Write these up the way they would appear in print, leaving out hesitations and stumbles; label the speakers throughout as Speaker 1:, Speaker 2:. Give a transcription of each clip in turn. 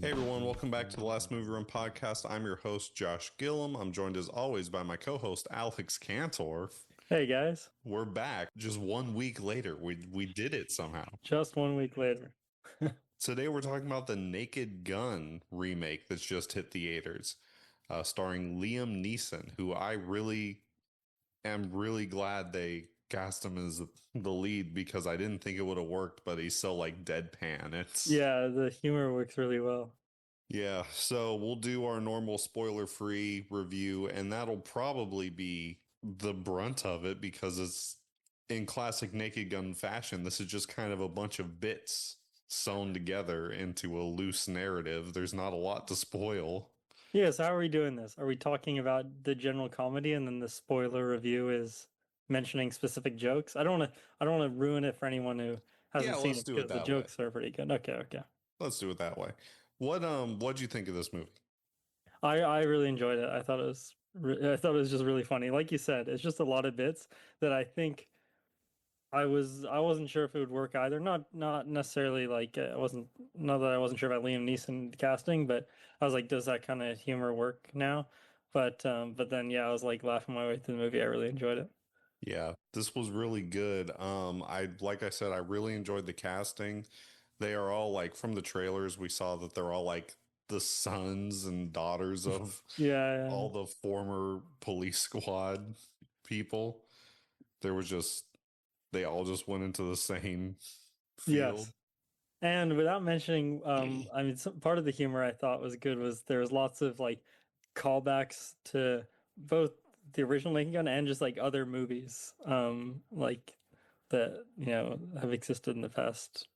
Speaker 1: Hey everyone, welcome back to the Last Movie Room podcast. I'm your host, Josh Gilliam. I'm joined as always by my co host, Alex Cantor.
Speaker 2: Hey guys,
Speaker 1: We're back just 1 week later. We did it somehow.
Speaker 2: just 1 week later.
Speaker 1: Today we're talking about the Naked Gun remake that's just hit theaters, starring Liam Neeson, who I really am really glad they cast him as the lead because I didn't think it would have worked, but he's so like deadpan. It's
Speaker 2: Yeah, the humor works really well.
Speaker 1: Yeah, so we'll do our normal spoiler-free review, and that'll probably be the brunt of it because it's in classic Naked Gun fashion. This is just kind of a bunch of bits sewn together into a loose narrative. There's not a lot to spoil.
Speaker 2: Yes, how are we doing this? Are we talking about the general comedy and then the spoiler review is mentioning specific jokes? I don't want to ruin it for anyone who
Speaker 1: Yeah,
Speaker 2: hasn't seen
Speaker 1: let's
Speaker 2: it
Speaker 1: do it
Speaker 2: because the
Speaker 1: that way.
Speaker 2: jokes are pretty good. Okay.
Speaker 1: Let's do it that way. What'd you think of this movie?
Speaker 2: I really enjoyed it. I thought it was just really funny. Like you said, it's just a lot of bits that I think I wasn't sure if it would work either. Not necessarily like I wasn't not that I wasn't sure about Liam Neeson casting, but I was like, does that kind of humor work now? But then yeah, I was like laughing my way through the movie. I really enjoyed it.
Speaker 1: Yeah, this was really good. I like I said, I really enjoyed the casting. They are all like from the trailers, we saw that they're all like the sons and daughters of
Speaker 2: Yeah,
Speaker 1: all the former police squad people. There was just they all just went into the same field.
Speaker 2: yes. And without mentioning, I mean, part of the humor I thought was good was there was lots of like callbacks to both the original Naked Gun and just like other movies, like that have existed in the past,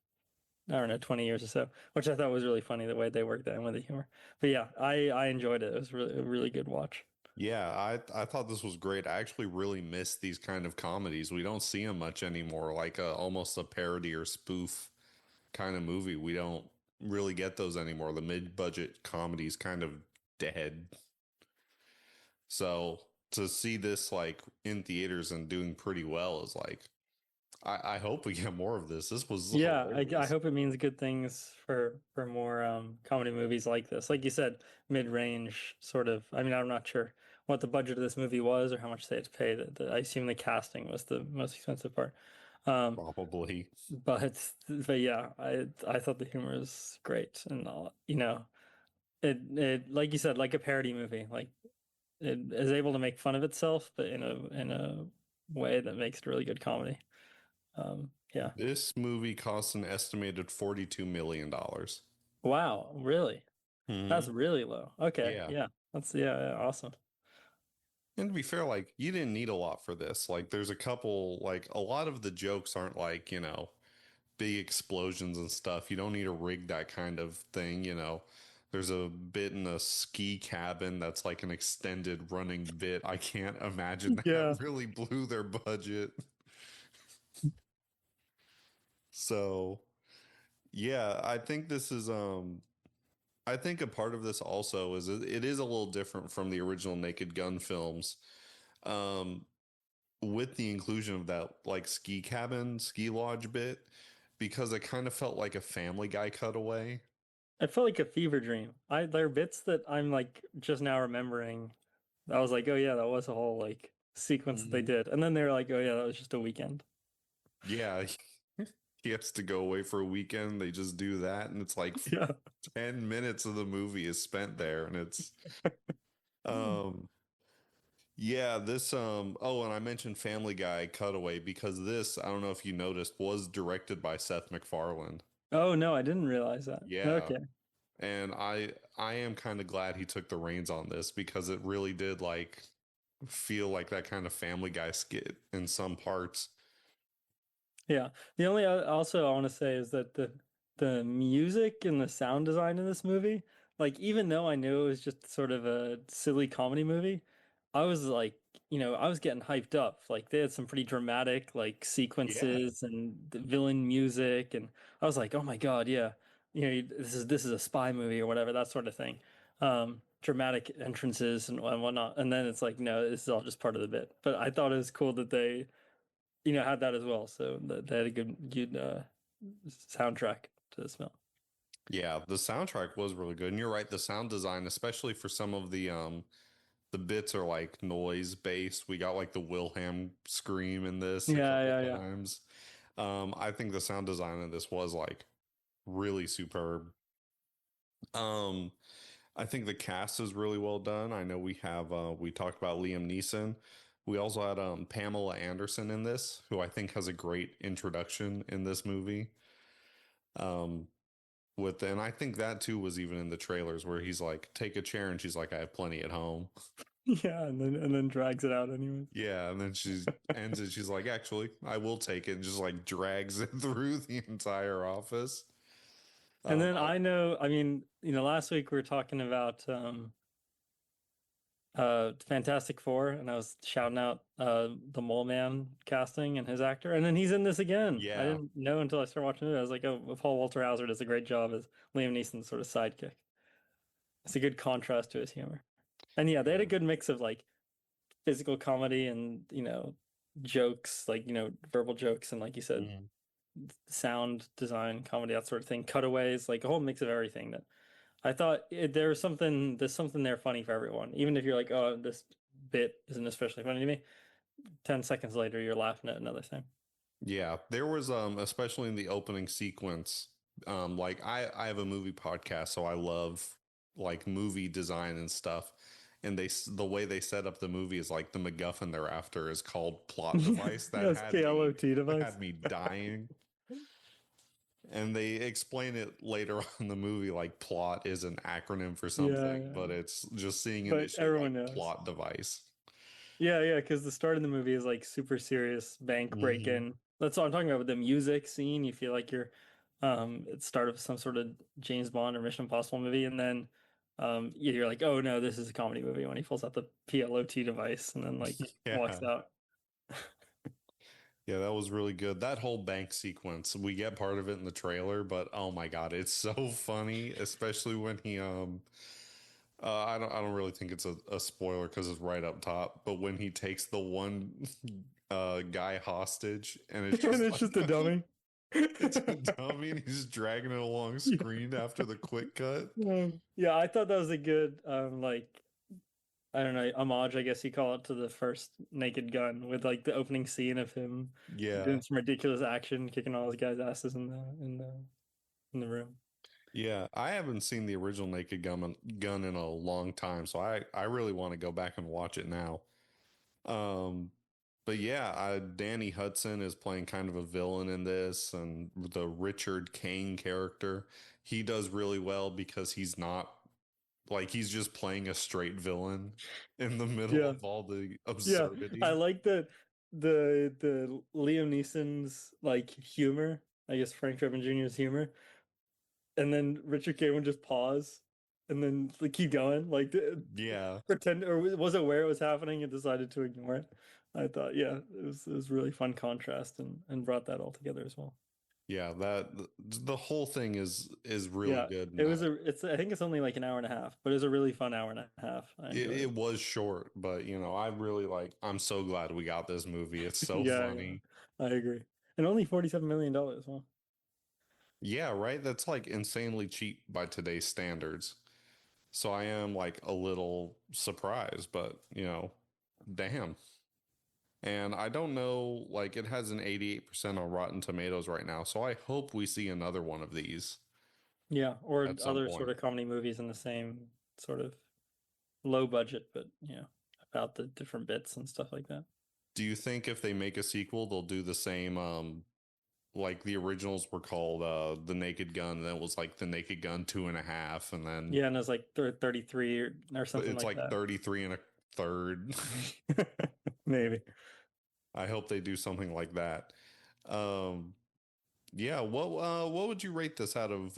Speaker 2: I don't know, 20 years or so, which I thought was really funny the way they worked that in with the humor. But yeah, I enjoyed it. It was really a really good watch.
Speaker 1: Yeah, I thought this was great. I actually really miss these kind of comedies. We don't see them much anymore, like almost a parody or spoof kind of movie. We don't really get those anymore. The mid-budget comedy's kind of dead. So to see this like in theaters and doing pretty well is like I hope we get more of this. This was
Speaker 2: Yeah, I
Speaker 1: hilarious.
Speaker 2: hope it means good things for more comedy movies like this. Like you said, mid-range sort of. I mean, I'm not sure what the budget of this movie was or how much they had to pay. I assume the casting was the most expensive part. Um,
Speaker 1: Probably.
Speaker 2: but yeah, I thought the humor was great and it like you said, like a parody movie. Like it is able to make fun of itself, but in a way that makes it really good comedy. Yeah.
Speaker 1: This movie cost an estimated $42 million.
Speaker 2: Wow, really?
Speaker 1: Hmm.
Speaker 2: That's really low. Okay,
Speaker 1: Yeah.
Speaker 2: yeah. Yeah, awesome.
Speaker 1: And to be fair, like you didn't need a lot for this. Like there's a couple, like a lot of the jokes aren't like, big explosions and stuff. You don't need to rig that kind of thing. There's a bit in a ski cabin that's like an extended running bit. I can't imagine that
Speaker 2: Yeah.
Speaker 1: really blew their budget. So, yeah, I think this is I think a part of this also is it is a little different from the original Naked Gun films. Um with the inclusion of that like ski cabin, ski lodge bit because it kind of felt like a Family Guy cutaway.
Speaker 2: I felt like a fever dream. There are bits that I'm like just now remembering. I was like, oh yeah, that was a whole like sequence that they
Speaker 1: Mhm.
Speaker 2: did. And then they were like, oh yeah, that was just a weekend.
Speaker 1: Yeah, he has to go away for a weekend. They just do that, and it's like
Speaker 2: Yeah.
Speaker 1: 10 minutes of the movie is spent there, and it's um yeah, this oh, and I mentioned Family Guy cutaway because this, I don't know if you noticed, was directed by Seth MacFarlane.
Speaker 2: Oh no, I didn't realize that.
Speaker 1: Yeah.
Speaker 2: Okay.
Speaker 1: And I am kind of glad he took the reins on this because it really did like feel like that kind of Family Guy skit in some parts.
Speaker 2: Yeah. The only also I want to say is that the music and the sound design in this movie, like even though I knew it was just sort of a silly comedy movie, I was like, I was getting hyped up. Like they had some pretty dramatic like
Speaker 1: Yeah.
Speaker 2: sequences and the villain music, and I was like, oh my God, yeah, this is a spy movie or whatever, that sort of thing. Dramatic entrances and whatnot, and then it's like, no, this is all just part of the bit. But I thought it was cool that they had that as well. So they had a good soundtrack to this film.
Speaker 1: Yeah, the soundtrack was really good. And you're right, the sound design, especially for some of the bits are like noise based. We got like the Wilhelm scream in this a
Speaker 2: Yeah,
Speaker 1: couple
Speaker 2: yeah, yeah.
Speaker 1: times. I think the sound design in this was like really superb. Um, I think the cast is really well done. I know we talked about Liam Neeson. We also had Pamela Anderson in this, who I think has a great introduction in this movie. Um, and I think that too was even in the trailers where he's like, take a chair, and she's like, I have plenty at home.
Speaker 2: Yeah, and then drags it out anyways.
Speaker 1: Yeah, and then she ends it. She's like, actually, I will take it, and just like drags it through the entire office.
Speaker 2: And then
Speaker 1: I
Speaker 2: I know, I mean, last week we were talking about Fantastic Four, and I was shouting out the Mole Man casting and his actor, and then he's in this again. I
Speaker 1: Yeah,
Speaker 2: didn't know until I started watching it. I was like, oh, Paul Walter Hauser does a great job as Liam Neeson's sort of sidekick. It's a good contrast to his humor. And yeah, they had a
Speaker 1: yeah,
Speaker 2: good mix of like physical comedy and jokes, like verbal jokes, and like you said,
Speaker 1: mhm.
Speaker 2: sound design, comedy, that sort of thing, cutaways, like a whole mix of everything that I thought there's something there funny for everyone. Even if you're like, oh, this bit isn't especially funny to me, 10 seconds later you're laughing at another thing.
Speaker 1: Yeah. There was especially in the opening sequence, like I have a movie podcast, so I love like movie design and stuff. And the way they set up the movie is like the MacGuffin they're after is called plot device.
Speaker 2: Yes, KLOT
Speaker 1: That had
Speaker 2: device.
Speaker 1: me dying. And they explain it later on in the movie like plot is an acronym for
Speaker 2: Yeah,
Speaker 1: something, but
Speaker 2: yeah.
Speaker 1: it's just seeing
Speaker 2: But
Speaker 1: initially like
Speaker 2: everyone knows.
Speaker 1: plot device.
Speaker 2: Yeah, yeah, because the start of the movie is like super serious bank
Speaker 1: Hmm.
Speaker 2: break-in. That's what I'm talking about with the music scene. You feel like you're at the start of some sort of James Bond or Mission Impossible movie, and then you're like, oh no, this is a comedy movie when he pulls out the PLOT device and then like walks
Speaker 1: Yeah.
Speaker 2: out.
Speaker 1: Yeah, that was really good. That whole bank sequence, we get part of it in the trailer, but oh my God, it's so funny, especially when I don't really think it's a spoiler because it's right up top, but when he takes the one guy hostage and it's
Speaker 2: And
Speaker 1: just
Speaker 2: it's just
Speaker 1: like
Speaker 2: a dummy.
Speaker 1: it's a dummy and he's dragging it along
Speaker 2: Yeah.
Speaker 1: screen after the quick cut.
Speaker 2: Yeah, I thought that was a good like I don't know, homage, I guess you call it, to the first Naked Gun with like the opening scene of him doing
Speaker 1: Yeah.
Speaker 2: some ridiculous action, kicking all his guys' asses in the room.
Speaker 1: Yeah, I haven't seen the original Gun in a long time, so I really want to go back and watch it now. Um, but yeah, Danny Hudson is playing kind of a villain in this, and the Richard Kane character, he does really well because he's not like he's just playing a straight villain in the middle
Speaker 2: Yeah.
Speaker 1: of all the
Speaker 2: Yeah. I
Speaker 1: absurdity.
Speaker 2: like that the Liam Neeson's like humor, I guess Frank Drebin Jr.'s humor, and then Richard Gere would just pause and then like, keep going, like
Speaker 1: Yeah,
Speaker 2: pretend or was aware it was happening and decided to ignore it. I thought, yeah, it was really fun contrast and brought that all together as well.
Speaker 1: yeah, the whole thing is really
Speaker 2: Yeah,
Speaker 1: good,
Speaker 2: it
Speaker 1: and
Speaker 2: was it's I think it's only like an hour and a half, but it was a really fun hour and a half. I enjoyed
Speaker 1: it
Speaker 2: it.
Speaker 1: was short, but I really I'm so glad we got this movie. It's so
Speaker 2: Yeah, yeah,
Speaker 1: funny.
Speaker 2: I agree. And only $47 million. Well,
Speaker 1: Yeah, right. That's like insanely cheap by today's standards. So I am like a little surprised, but damn. And I don't know, like it has an 88% on Rotten Tomatoes right now. So I hope we see another one of these
Speaker 2: yeah, or
Speaker 1: at some
Speaker 2: other sort
Speaker 1: point.
Speaker 2: of comedy movies in the same sort of low budget, but about the different bits and stuff like that.
Speaker 1: Do you think if they make a sequel, they'll do the same like the originals were called The Naked Gun, and then it was like The Naked Gun 2.5, and then
Speaker 2: Yeah, and it's like 33 or something
Speaker 1: it's
Speaker 2: like
Speaker 1: like
Speaker 2: that.
Speaker 1: 33 and a third.
Speaker 2: Maybe.
Speaker 1: I hope they do something like that. Um, yeah, what would you rate this out of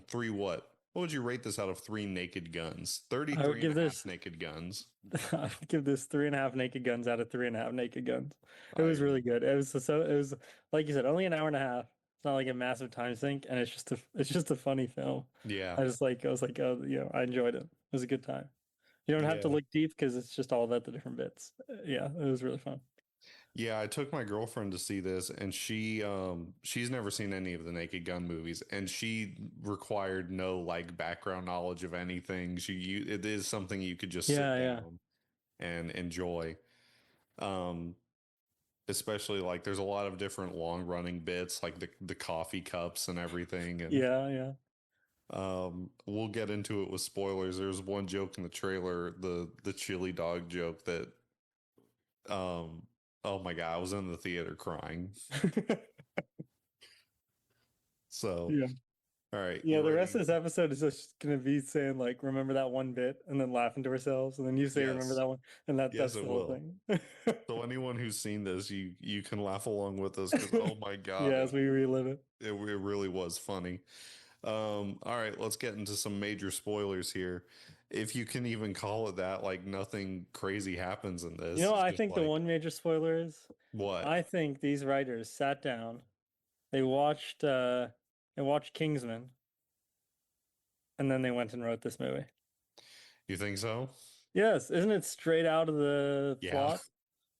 Speaker 1: three what? What would you rate this out of three naked guns?
Speaker 2: I would
Speaker 1: 33 and
Speaker 2: give
Speaker 1: a half
Speaker 2: this
Speaker 1: naked guns.
Speaker 2: I would give this 3.5 Naked Guns out of 3.5 Naked Guns. It
Speaker 1: I
Speaker 2: was really good. It was like you said, only an hour and a half. It's not like a massive time sink, and it's just a funny film.
Speaker 1: yeah.
Speaker 2: I was like, oh, I enjoyed it. It was a good time. You don't have to
Speaker 1: Yeah.
Speaker 2: look deep because it's just all about the different bits. Yeah, it was really fun.
Speaker 1: Yeah, I took my girlfriend to see this, and she's never seen any of the Naked Gun movies, and she required no like background knowledge of anything. It is something you could just sit
Speaker 2: Yeah, yeah,
Speaker 1: down and enjoy. Um, Especially like there's a lot of different long running bits, like the coffee cups and everything, and
Speaker 2: yeah, yeah.
Speaker 1: we'll get into it with spoilers. There's one joke in the trailer, the chili dog joke that um oh my God, I was in the theater crying. So,
Speaker 2: Yeah.
Speaker 1: all right,
Speaker 2: Yeah,
Speaker 1: you
Speaker 2: the rest
Speaker 1: ready?
Speaker 2: of this episode is just gonna be saying like, remember that one bit, and then laughing to ourselves, and then you say, remember
Speaker 1: Yes.
Speaker 2: that one, and
Speaker 1: Yes,
Speaker 2: that's
Speaker 1: it
Speaker 2: the whole
Speaker 1: will.
Speaker 2: thing.
Speaker 1: So anyone who's seen this, you can laugh along with us because oh my
Speaker 2: Yeah,
Speaker 1: God,
Speaker 2: as we relive it.
Speaker 1: it really was funny. All right, let's get into some major spoilers here. If you can even call it that, like nothing crazy happens in
Speaker 2: You
Speaker 1: this.
Speaker 2: know,
Speaker 1: It's
Speaker 2: I
Speaker 1: just
Speaker 2: think the
Speaker 1: like
Speaker 2: one major spoiler is,
Speaker 1: what?
Speaker 2: I think these writers sat down, they watched they watched Kingsman, and then they went and wrote this movie.
Speaker 1: You think so?
Speaker 2: Yes, isn't it straight out of the
Speaker 1: Yeah.
Speaker 2: plot,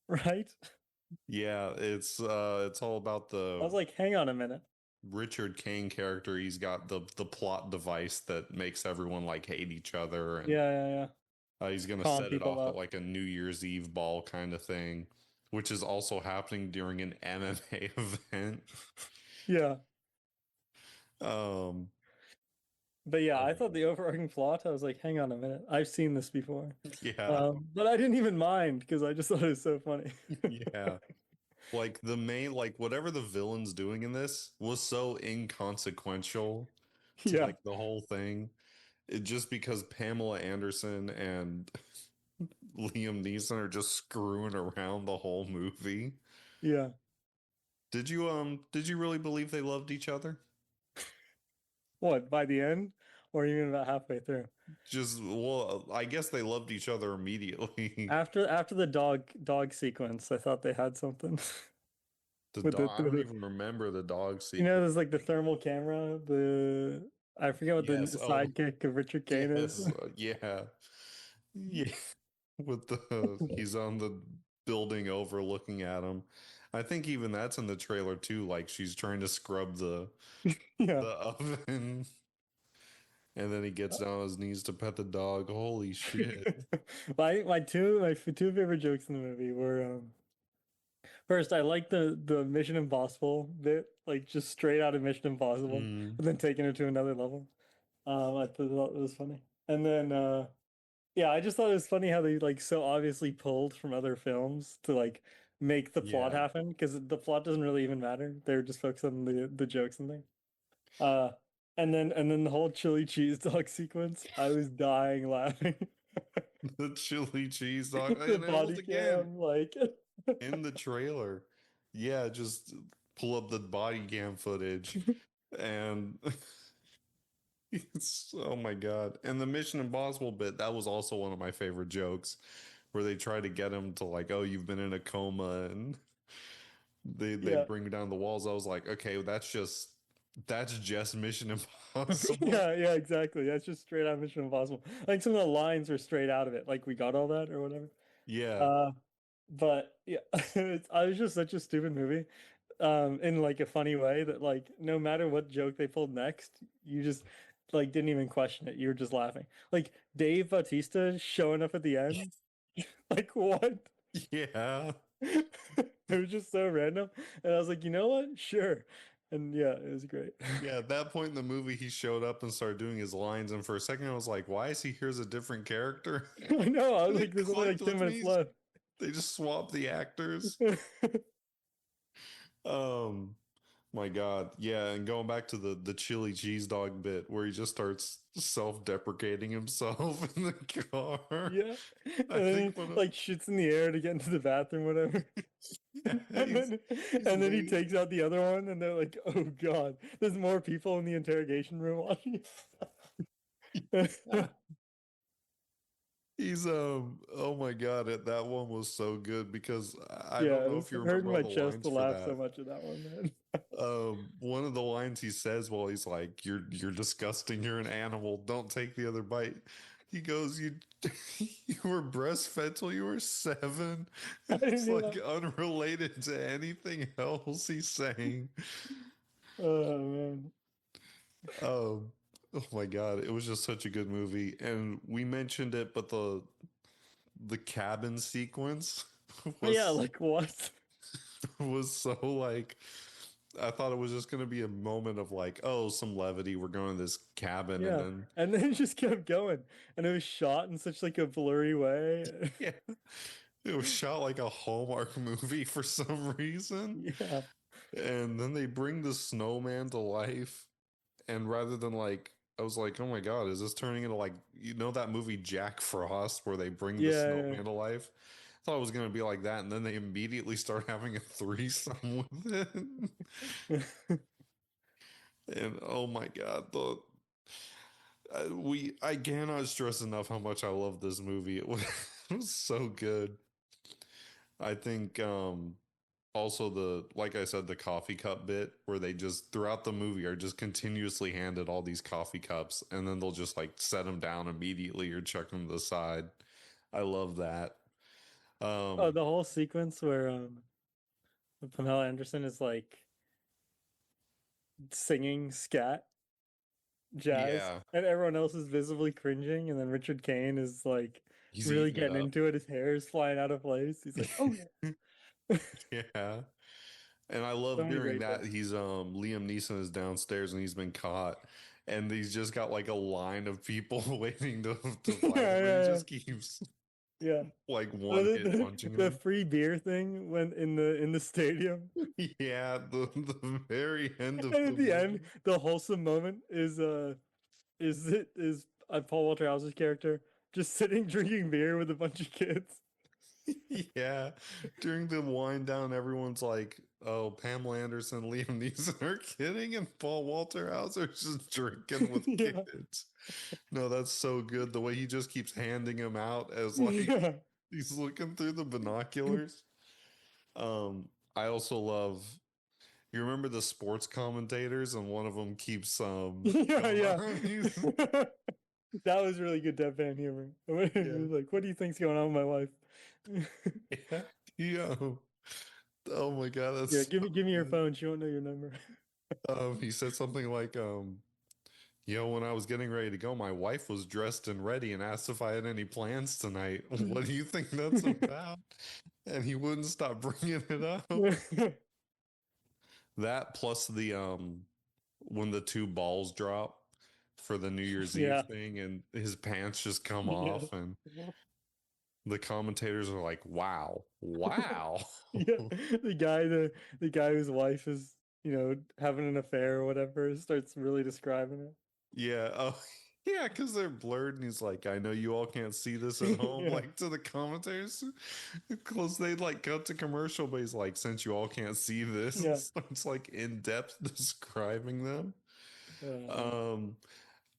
Speaker 2: right?
Speaker 1: Yeah, it's all about
Speaker 2: I was
Speaker 1: the
Speaker 2: like, hang on a minute.
Speaker 1: Richard Kane character. He's got the plot device that makes everyone like hate each other, and
Speaker 2: Yeah, yeah, yeah.
Speaker 1: he's gonna
Speaker 2: Calling
Speaker 1: set it
Speaker 2: people
Speaker 1: off at
Speaker 2: up.
Speaker 1: like a New Year's Eve ball kind of thing, which is also happening during an MMA event.
Speaker 2: Yeah.
Speaker 1: Um,
Speaker 2: But yeah,
Speaker 1: oh
Speaker 2: I
Speaker 1: my
Speaker 2: thought the
Speaker 1: God.
Speaker 2: overarching plot, I was like, hang on a minute. I've seen this before.
Speaker 1: Yeah,
Speaker 2: But I didn't even mind because I just thought it was so funny.
Speaker 1: yeah. Like the main, like whatever the villain's doing in this was so inconsequential to
Speaker 2: Yeah,
Speaker 1: like the whole thing. It just because Pamela Anderson and Liam Neeson are just screwing around the whole movie.
Speaker 2: yeah.
Speaker 1: Did you really believe they loved each other?
Speaker 2: What, by the end? Or even about halfway through?
Speaker 1: Just well, I guess they loved each other immediately.
Speaker 2: After the dog sequence, I thought they had something
Speaker 1: The
Speaker 2: with
Speaker 1: dog, I don't
Speaker 2: the
Speaker 1: even remember the dog
Speaker 2: you know,
Speaker 1: sequence.
Speaker 2: there's like the thermal camera, the I forget what the
Speaker 1: Yes, oh
Speaker 2: sidekick of Richard Kane is.
Speaker 1: yes, yeah. Yeah, with the he's on the building overlooking at him. I think even that's in the trailer too. Like she's trying to scrub
Speaker 2: Yeah.
Speaker 1: the oven, and then he gets down on his knees to pet the dog. Holy shit!
Speaker 2: My two favorite jokes in the movie were first, I like the Mission Impossible bit, like just straight out of Mission Impossible,
Speaker 1: Mm,
Speaker 2: but then taking it to another level. I thought it was funny. And then yeah, I just thought it was funny how they like so obviously pulled from other films to like make the plot
Speaker 1: yeah,
Speaker 2: happen because the plot doesn't really even matter. They're just focused on the jokes and things. Uh and then the whole chili cheese dog sequence, I was dying laughing.
Speaker 1: the chili cheese dog,
Speaker 2: The
Speaker 1: and it was
Speaker 2: body
Speaker 1: again
Speaker 2: cam, like
Speaker 1: in the trailer. Yeah, just pull up the body cam footage, and it's oh my God. And the Mission Impossible bit, that was also one of my favorite jokes where they try to get him to like, oh, you've been in a coma and they
Speaker 2: yeah.
Speaker 1: bring down the walls. I was like, okay, well, that's just Mission Impossible.
Speaker 2: Yeah, yeah, exactly. That's just straight out of Mission Impossible. Like some of the lines were straight out of it. Like we got all that or whatever.
Speaker 1: Yeah.
Speaker 2: Uh, but yeah, I was just such a stupid movie. In like a funny way that like no matter what joke they pulled next, you just like didn't even question it. You were just laughing. Like Dave Bautista showing up at the end. Like what?
Speaker 1: Yeah.
Speaker 2: It was just so random. And I was like, you know what? Sure. And yeah, it was great.
Speaker 1: Yeah, at that point in the movie, he showed up and started doing his lines, and for a second, I was like, "Why is he here as a different character?"
Speaker 2: I know. I was
Speaker 1: And
Speaker 2: like,
Speaker 1: it
Speaker 2: there's only
Speaker 1: clicked
Speaker 2: like 10
Speaker 1: with
Speaker 2: minutes
Speaker 1: me.
Speaker 2: left.
Speaker 1: They just swapped the actors. Um, my God. Yeah, and going back to the chili cheese dog bit where he just starts self-deprecating himself in the car.
Speaker 2: Yeah. And
Speaker 1: I
Speaker 2: then
Speaker 1: think
Speaker 2: he
Speaker 1: one of
Speaker 2: like shits in the air to get into the bathroom, whatever.
Speaker 1: yeah,
Speaker 2: And then
Speaker 1: he's
Speaker 2: and then he
Speaker 1: waiting.
Speaker 2: takes out the other one and they're like, oh God, there's more people in the interrogation room watching.
Speaker 1: He's oh my God, that one was so good because I don't
Speaker 2: Yeah, it
Speaker 1: know
Speaker 2: was
Speaker 1: if you
Speaker 2: hurting
Speaker 1: remember all
Speaker 2: my
Speaker 1: the
Speaker 2: chest to
Speaker 1: lines for
Speaker 2: laugh so
Speaker 1: that.
Speaker 2: much at that one, man.
Speaker 1: One of the lines he says while he's like, you're disgusting, you're an animal, don't take the other bite." He goes, "You you were breastfed till you were 7."
Speaker 2: I didn't
Speaker 1: It's
Speaker 2: hear
Speaker 1: like
Speaker 2: that.
Speaker 1: unrelated to anything else he's saying.
Speaker 2: Oh man.
Speaker 1: Um, oh my God, it was just such a good movie. And we mentioned it, but the cabin sequence
Speaker 2: Yeah,
Speaker 1: was
Speaker 2: like what?
Speaker 1: was so like I thought it was just gonna be a moment of like, oh, some levity. We're going to this cabin, and
Speaker 2: Yeah.
Speaker 1: then
Speaker 2: And then it just kept going. And it was shot in such like a blurry way.
Speaker 1: yeah, it was shot like a Hallmark movie for some reason.
Speaker 2: Yeah.
Speaker 1: And then they bring the snowman to life. And rather than like, I was like, oh my God, is this turning into like, that movie Jack Frost where they bring the
Speaker 2: Yeah,
Speaker 1: snowman to life? I thought it was going to be like that. And then they immediately start having a threesome with it.
Speaker 2: yeah.
Speaker 1: And oh my God, I cannot stress enough how much I love this movie. It was so good. I think, also like I said, the coffee cup bit where they just throughout the movie are just continuously handed all these coffee cups and then they'll just like set them down immediately or chuck them to the side. I love that.
Speaker 2: Oh,
Speaker 1: Um,
Speaker 2: the whole sequence where Pamela Anderson is like singing scat jazz
Speaker 1: yeah,
Speaker 2: and everyone else is visibly cringing and then Richard Kane is like
Speaker 1: he's
Speaker 2: really
Speaker 1: eating it
Speaker 2: getting
Speaker 1: up.
Speaker 2: into it. His hair is flying out of place. He's like, "Oh yeah."
Speaker 1: Yeah. And I
Speaker 2: So
Speaker 1: love
Speaker 2: many
Speaker 1: during
Speaker 2: great
Speaker 1: that
Speaker 2: bits.
Speaker 1: he's Liam Neeson is downstairs and he's been caught and he's just got like a line of people waiting to
Speaker 2: Yeah,
Speaker 1: fight him and he
Speaker 2: yeah,
Speaker 1: just keeps
Speaker 2: yeah.
Speaker 1: like
Speaker 2: Oh,
Speaker 1: one hit punching
Speaker 2: the
Speaker 1: him.
Speaker 2: free beer thing when in the stadium.
Speaker 1: Yeah, the very end of
Speaker 2: And at
Speaker 1: the
Speaker 2: the end,
Speaker 1: movie.
Speaker 2: the wholesome moment is Paul Walter Hauser's character just sitting drinking beer with a bunch of kids.
Speaker 1: Yeah, during the wind down, everyone's like, "Oh, Pamela Anderson, Liam Neeson are kidding," and Paul Walter Hauser's just drinking with
Speaker 2: Yeah.
Speaker 1: kids. No, that's so good. The way he just keeps handing him out as like
Speaker 2: Yeah.
Speaker 1: he's looking through the binoculars. I also love. You remember the sports commentators, and one of them keeps
Speaker 2: Yeah,
Speaker 1: going
Speaker 2: yeah.
Speaker 1: on. He's
Speaker 2: That was really good deadpan humor. He
Speaker 1: yeah,
Speaker 2: was like, what do you think's going on with my wife?
Speaker 1: yeah, yeah. Oh my God,
Speaker 2: Yeah,
Speaker 1: that's so
Speaker 2: give me your
Speaker 1: good.
Speaker 2: phone. She won't know your number.
Speaker 1: He said something like, when I was getting ready to go, my wife was dressed and ready and asked if I had any plans tonight. What do you think that's about? And he wouldn't stop bringing it up. That plus the when the two balls drop for the New Year's Eve
Speaker 2: Yeah.
Speaker 1: thing and his pants just come
Speaker 2: Yeah.
Speaker 1: off and the commentators are like, "Wow, wow."
Speaker 2: Yeah. The guy whose wife is, having an affair or whatever starts really describing
Speaker 1: Yeah. Oh, yeah, because they're blurred, and he's like, "I know you all can't see this at
Speaker 2: it.
Speaker 1: home."
Speaker 2: Yeah.
Speaker 1: Like to the commentators, close. They like cut to commercial, but he's like, "Since you all can't see this," and
Speaker 2: Yeah.
Speaker 1: starts like in depth describing them.
Speaker 2: Uh,
Speaker 1: Um,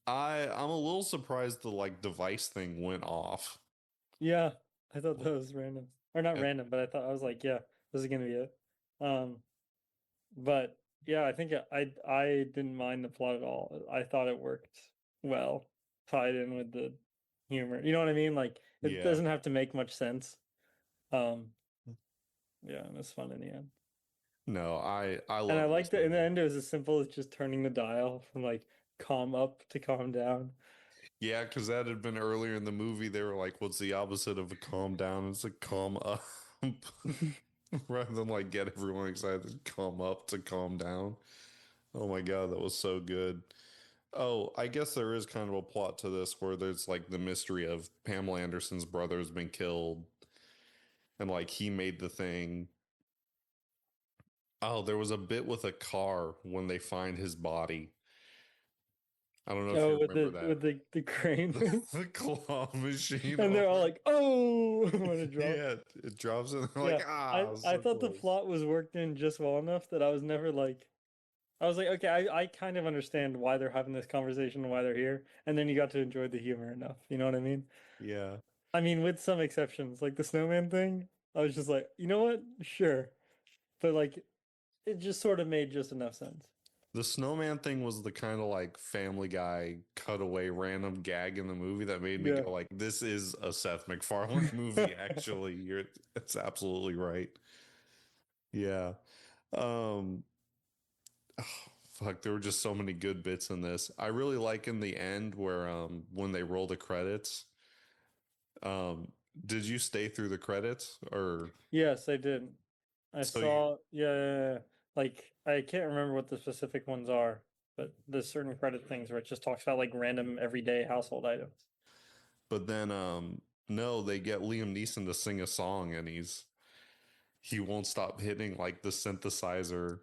Speaker 1: I'm a little surprised the like device thing went off.
Speaker 2: yeah. I thought that was random. Or not
Speaker 1: And
Speaker 2: random, but I was like, yeah, this is gonna be it. Um, but yeah, I think I didn't mind the plot at all. I thought it worked well, tied in with the humor. You know what I mean? Like it
Speaker 1: yeah,
Speaker 2: doesn't have to make much sense. Um, yeah, and it's fun in the end.
Speaker 1: no, I
Speaker 2: And I
Speaker 1: love this
Speaker 2: liked it in the
Speaker 1: movie.
Speaker 2: end. It was as simple as just turning the dial from like calm up to calm down.
Speaker 1: Yeah, because that had been earlier in the movie. They were like, "What's the opposite of a calm down? It's a calm up." Rather than like get everyone excited, calm up to calm down. Oh my God, that was so good. Oh, I guess there is kind of a plot to this where there's like the mystery of Pamela Anderson's brother has been killed and like he made the thing. Oh, there was a bit with a car when they find his body. I don't know if
Speaker 2: Oh,
Speaker 1: you remember that.
Speaker 2: with the crane thing.
Speaker 1: The claw machine
Speaker 2: And they're all
Speaker 1: over.
Speaker 2: like, "Oh!" when it drops.
Speaker 1: Yeah, it drops and they're
Speaker 2: Yeah,
Speaker 1: like, ah,
Speaker 2: I
Speaker 1: so
Speaker 2: thought the
Speaker 1: close.
Speaker 2: plot was worked in just well enough that I was never like, I was like, okay, I kind of understand why they're having this conversation and why they're here, and then you got to enjoy the humor enough. You know what I mean?
Speaker 1: Yeah.
Speaker 2: I mean, with some exceptions, like the snowman thing, I was just like, you know what? Sure, but like, it just sort of made just enough sense.
Speaker 1: The snowman thing was the kind of like Family Guy cutaway random gag in the movie that made me
Speaker 2: Yeah.
Speaker 1: go like, this is a Seth MacFarlane movie, actually. It's absolutely right. Yeah. Um, oh, fuck, there were just so many good bits in this. I really like in the end where when they roll the credits. Um, did you stay through the credits or
Speaker 2: Yes, I did. I
Speaker 1: so you
Speaker 2: saw, yeah, yeah, yeah. Like I can't remember what the specific ones are, but there's certain credit things where it just talks about like random everyday household items.
Speaker 1: but then no, they get Liam Neeson to sing a song and he won't stop hitting like the synthesizer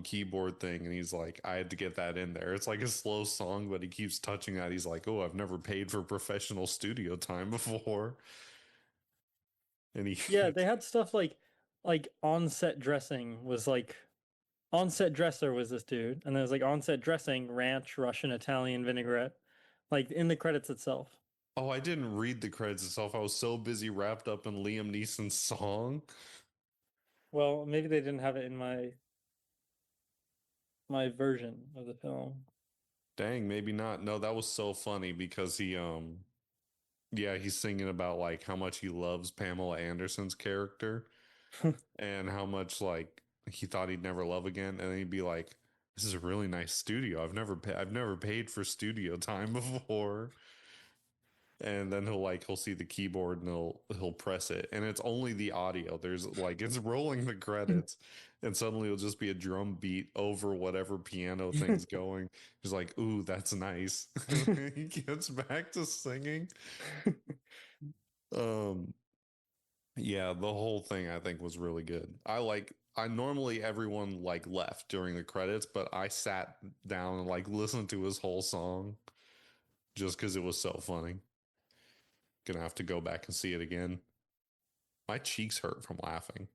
Speaker 1: keyboard thing and he's like I had to get that in there. It's like a slow song but he keeps touching that. He's like, "Oh, I've never paid for professional studio time before." And he
Speaker 2: Yeah, they had stuff like on-set dressing was like on-set dresser was this dude, and there was like on-set dressing, ranch, Russian, Italian vinaigrette, like in the credits itself.
Speaker 1: Oh, I didn't read the credits itself. I was so busy wrapped up in Liam Neeson's song.
Speaker 2: Well, maybe they didn't have it in my version of the film.
Speaker 1: Dang, maybe not. No, that was so funny because he yeah, he's singing about like how much he loves Pamela Anderson's character and how much like he thought he'd never love again, and then he'd be like, "This is a really nice studio. I've never paid for studio time before." And then he'll see the keyboard and he'll press it, and it's only the audio. There's like it's rolling the credits, and suddenly it'll just be a drum beat over whatever piano thing's going. He's like, "Ooh, that's nice." He gets back to singing. Um, Yeah, the whole thing I think was really good. I normally everyone like left during the credits, but I sat down and like listened to his whole song just because it was so funny. Gonna have to go back and see it again. My cheeks hurt from laughing.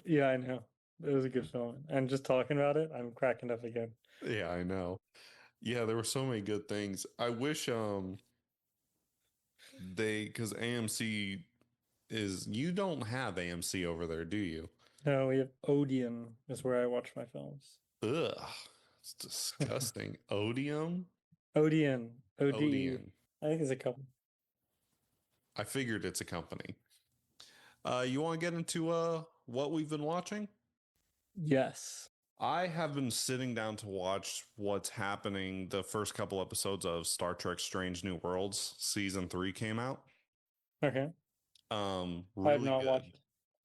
Speaker 2: Yeah, I know. It was a good film. And just talking about it, I'm cracking up again.
Speaker 1: Yeah, I know. Yeah, there were so many good things. I wish they because AMC is you don't have AMC over there, do you?
Speaker 2: No, we have Odeon is where I watch my films.
Speaker 1: Ugh, it's disgusting. Odium?
Speaker 2: Odeon, ODE.
Speaker 1: Odeon.
Speaker 2: I think it's a couple.
Speaker 1: I figured it's a company. You want to get into what we've been watching?
Speaker 2: Yes.
Speaker 1: I have been sitting down to watch what's happening. The first couple episodes of Star Trek Strange New Worlds season 3 came out.
Speaker 2: Okay. I have
Speaker 1: Really
Speaker 2: not
Speaker 1: good.
Speaker 2: watched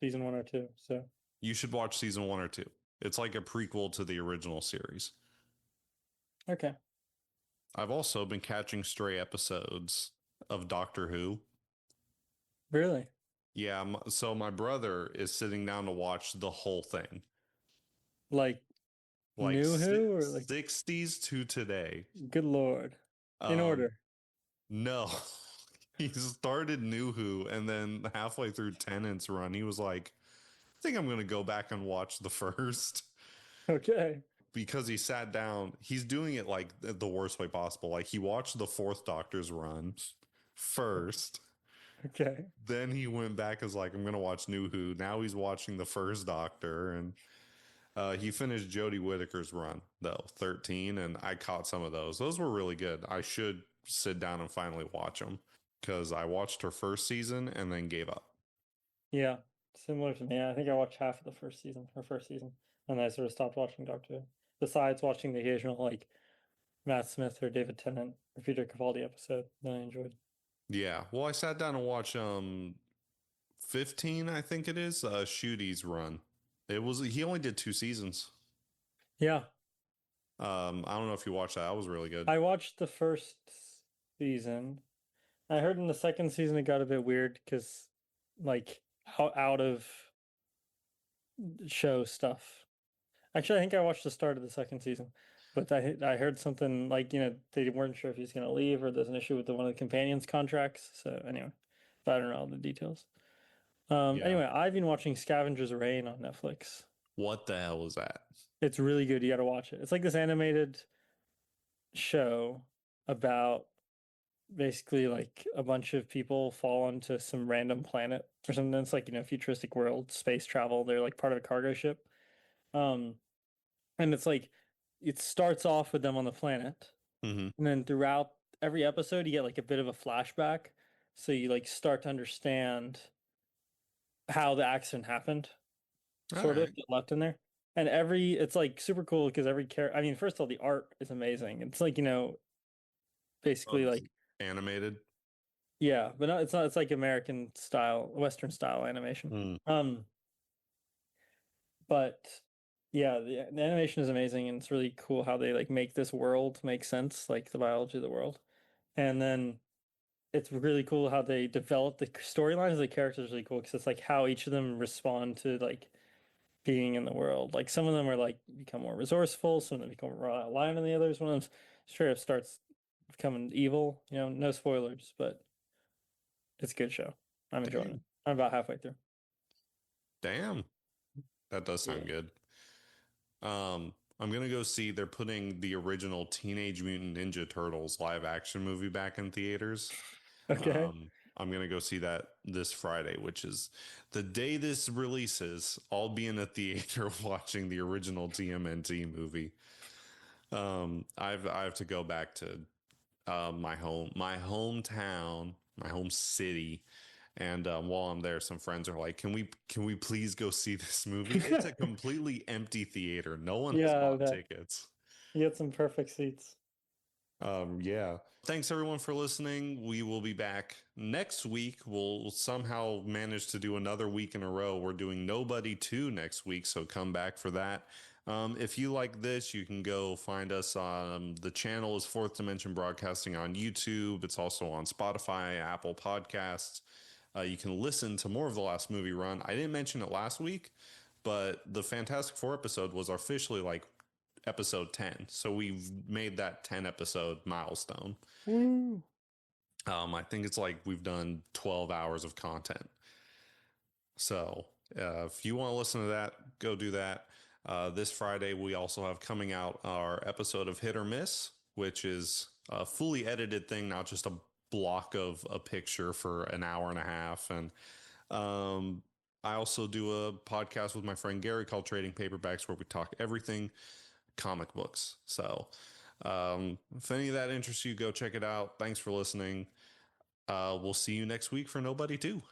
Speaker 2: season one or two, so
Speaker 1: You should watch season 1 or 2. It's like a prequel to the original series.
Speaker 2: okay.
Speaker 1: I've also been catching stray episodes of Doctor Who.
Speaker 2: Really?
Speaker 1: Yeah, so my brother is sitting down to watch the whole thing.
Speaker 2: Like
Speaker 1: Like
Speaker 2: New Who or like
Speaker 1: 60s to today.
Speaker 2: good Lord. In
Speaker 1: Um,
Speaker 2: order.
Speaker 1: no, he started New Who, and then halfway through Tennant's run, he was like, I think I'm going to go back and watch the first
Speaker 2: Okay.
Speaker 1: because he sat down. He's doing it like the worst way possible. Like he watched the fourth Doctor's run first.
Speaker 2: Okay.
Speaker 1: Then he went back as like, I'm going to watch New Who. Now he's watching the first Doctor. And he finished Jodie Whittaker's run, though, 13. And I caught some of those. Those were really good. I should sit down and finally watch them because I watched her first season and then gave up.
Speaker 2: Yeah. Similar to me. I think I watched half of the first season, her first season, and I sort of stopped watching Doctor Who. Besides watching the occasional like Matt Smith or David Tennant or Peter Capaldi episode that I enjoyed.
Speaker 1: Yeah. Well, I sat down and watched 15, I think it is, Shooty's run. He only did 2 seasons.
Speaker 2: Yeah.
Speaker 1: I don't know if you watched that. That was really good.
Speaker 2: I watched the first season. I heard in the second season it got a bit weird because like out of show stuff. Actually, I think I watched the start of the second season, but I heard something like, they weren't sure if he's going to leave or there's an issue with one of the companions' contracts. So anyway, but I don't know all the details.
Speaker 1: Yeah.
Speaker 2: Anyway, I've been watching Scavenger's Reign on Netflix.
Speaker 1: What the hell was that?
Speaker 2: It's really good. You got to watch it. It's like this animated show about basically like a bunch of people fall onto some random planet or something. It's like, futuristic world, space travel. They're like part of a cargo ship. Um, And it's like it starts off with them on the planet,
Speaker 1: Hmm.
Speaker 2: and then throughout every episode you get like a bit of a flashback, so you like start to understand how the accident happened,
Speaker 1: All
Speaker 2: sort of
Speaker 1: right.
Speaker 2: get left in there. And every it's like super cool because every character, I mean, first of all, the art is amazing. It's like,
Speaker 1: Oh,
Speaker 2: basically
Speaker 1: it's
Speaker 2: like,
Speaker 1: animated.
Speaker 2: yeah, but no, it's not, it's like American style, Western style animation.
Speaker 1: Mm.
Speaker 2: But yeah, the animation is amazing, and it's really cool how they like make this world make sense, like the biology of the world. And then it's really cool how they develop the storylines of the characters is really cool because it's like how each of them respond to like being in the world. Like some of them are like become more resourceful, some of them become more reliant on the others. One of them straight up starts becoming evil. No spoilers, but it's a good show. I'm enjoying it.
Speaker 1: Damn.
Speaker 2: I'm about halfway through.
Speaker 1: Damn. That does sound
Speaker 2: Yeah.
Speaker 1: good. I'm gonna go see they're putting the original Teenage Mutant Ninja Turtles live action movie back in theaters.
Speaker 2: Okay.
Speaker 1: I'm gonna go see that this Friday, which is the day this releases. I'll be in a theater watching the original TMNT movie. I have to go back to my hometown, my home city, and while I'm there, some friends are like, "Can we please go see this movie?" It's a completely empty theater. No one has
Speaker 2: Yeah, I
Speaker 1: bought
Speaker 2: bet.
Speaker 1: tickets.
Speaker 2: You get some perfect seats.
Speaker 1: Yeah. Thanks everyone for listening. We will be back next week. We'll somehow manage to do another week in a row. We're doing Nobody 2 next week, so come back for that. If you like this, you can go find us on the channel is Fourth Dimension Broadcasting on YouTube. It's also on Spotify, Apple Podcasts. You can listen to more of the last movie run. I didn't mention it last week, but the Fantastic Four episode was officially like episode 10. So we've made that 10 episode milestone.
Speaker 2: Woo.
Speaker 1: I think it's like we've done 12 hours of content. So if you want to listen to that, go do that. This Friday, we also have coming out our episode of Hit or Miss, which is a fully edited thing, not just a block of a picture for an hour and a half. And um, I also do a podcast with my friend Gary called Trading Paperbacks, where we talk everything comic books. So if any of that interests you, go check it out. Thanks for listening. We'll see you next week for Nobody 2.